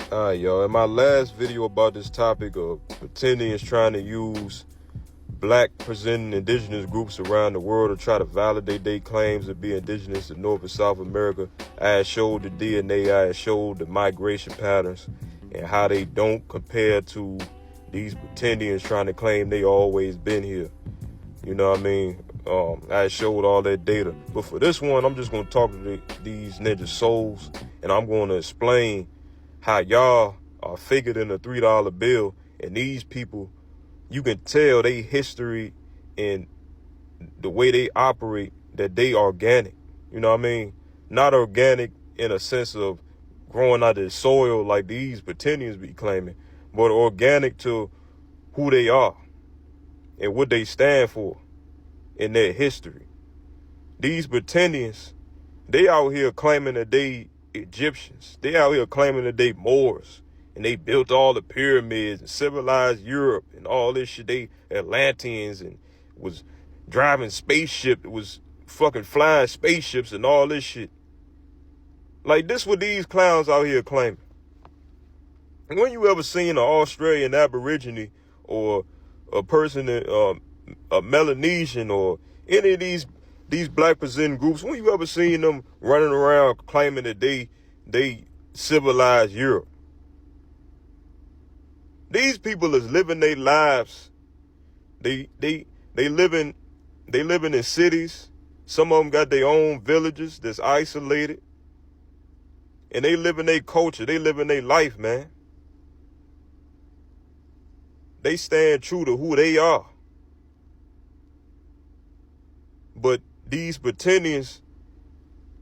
Alright, y'all. In my last video about this topic of Pretendians trying to use black presenting indigenous groups around the world to try to validate their claims to be indigenous to North and South America, I had showed the DNA, I had showed the migration patterns and how they don't compare to these Pretendians trying to claim they always been here. You know what I mean? I showed all that data. But for this one, I'm just going to talk to these ninja souls, and I'm going to explain how y'all are figured in a $3 bill, and these people, you can tell they history and the way they operate, that they organic. You know what I mean? Not organic in a sense of growing out of the soil like these Pretendians be claiming, but organic to who they are and what they stand for in their history. These Pretendians, they out here claiming that they Egyptians. They out here claiming that they Moors, and they built all the pyramids and civilized Europe and all this shit. They Atlanteans and was driving spaceship, was fucking flying spaceships and all this shit. Like, this what these clowns out here claiming. When you ever seen an Australian Aborigine or a person, a Melanesian or any of these black presenting groups, when you ever seen them running around claiming that they civilized Europe? These people is living their lives. They living in cities. Some of them got their own villages that's isolated. And they live in their culture. They live in their life, man. They stand true to who they are. But these Pretendians,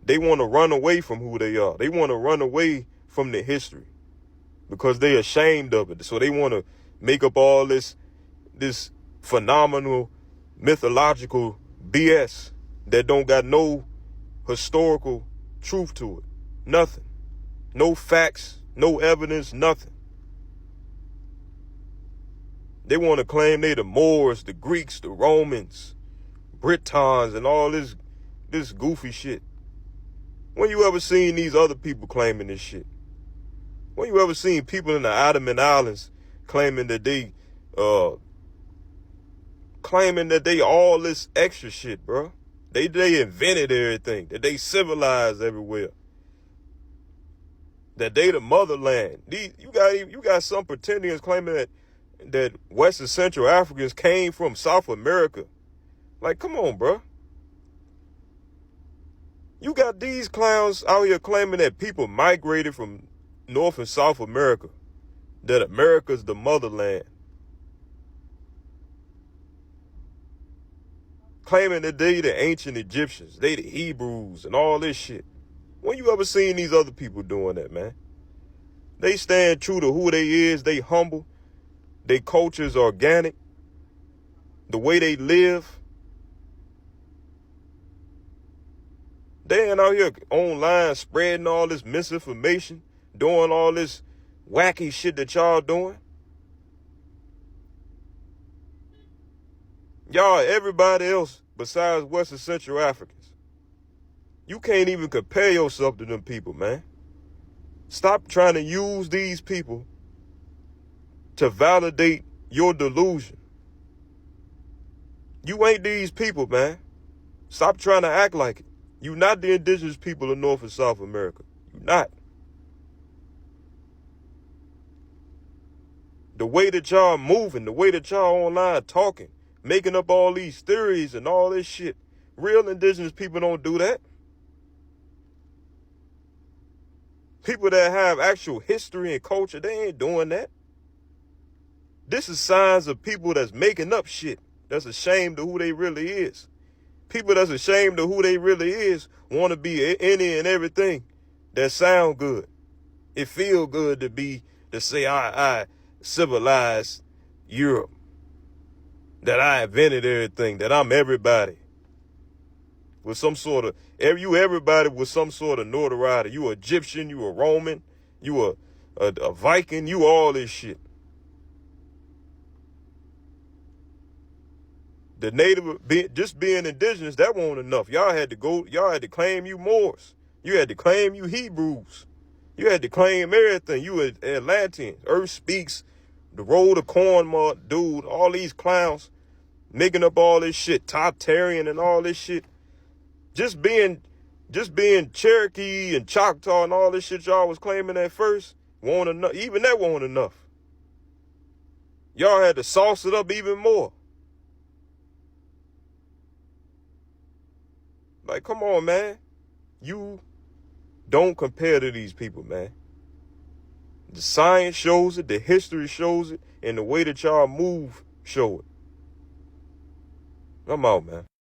they want to run away from who they are. They want to run away from the history because they're ashamed of it. So they want to make up all this phenomenal mythological BS that don't got no historical truth to it. Nothing. No facts, no evidence, nothing. They want to claim they the Moors, the Greeks, the Romans, Britons, and all this goofy shit. When you ever seen these other people claiming this shit? When you ever seen people in the Ottoman Islands claiming that they all this extra shit, bro? They invented everything, that they civilized everywhere, that they the motherland. You got some Pretendians claiming that West and Central Africans came from South America. Like, come on, bro. You got these clowns out here claiming that people migrated from North and South America, that America's the motherland. Claiming that they the ancient Egyptians, they the Hebrews and all this shit. When you ever seen these other people doing that, man? They stand true to who they is. They humble. Their culture's organic. The way they live. They ain't out here online spreading all this misinformation, doing all this wacky shit that y'all doing. Y'all, everybody else besides West and Central Africans. You can't even compare yourself to them people, man. Stop trying to use these people to validate your delusion. You ain't these people, man. Stop trying to act like it. You not the indigenous people of North and South America. You not. The way that y'all moving, the way that y'all online talking, making up all these theories and all this shit. Real indigenous people don't do that. People that have actual history and culture, they ain't doing that. This is signs of people that's making up shit, that's ashamed of who they really is. People that's ashamed of who they really is want to be any and everything that sound good. It feel good to say I civilized Europe, that I invented everything, that I'm everybody. With some sort of, everybody with some sort of notoriety. You Egyptian, you a Roman, you a Viking, you all this shit. The native, just being indigenous, that wasn't enough. Y'all had to claim you Moors. You had to claim you Hebrews. You had to claim everything. You were Atlanteans. Earth Speaks, the Road of Corn, dude, all these clowns making up all this shit, Tartarian and all this shit. Just being Cherokee and Choctaw and all this shit y'all was claiming at first, won't enough. Even that won't enough. Y'all had to sauce it up even more. Like, come on, man. You don't compare to these people, man. The science shows it, the history shows it, and the way that y'all move show it. I'm out, man.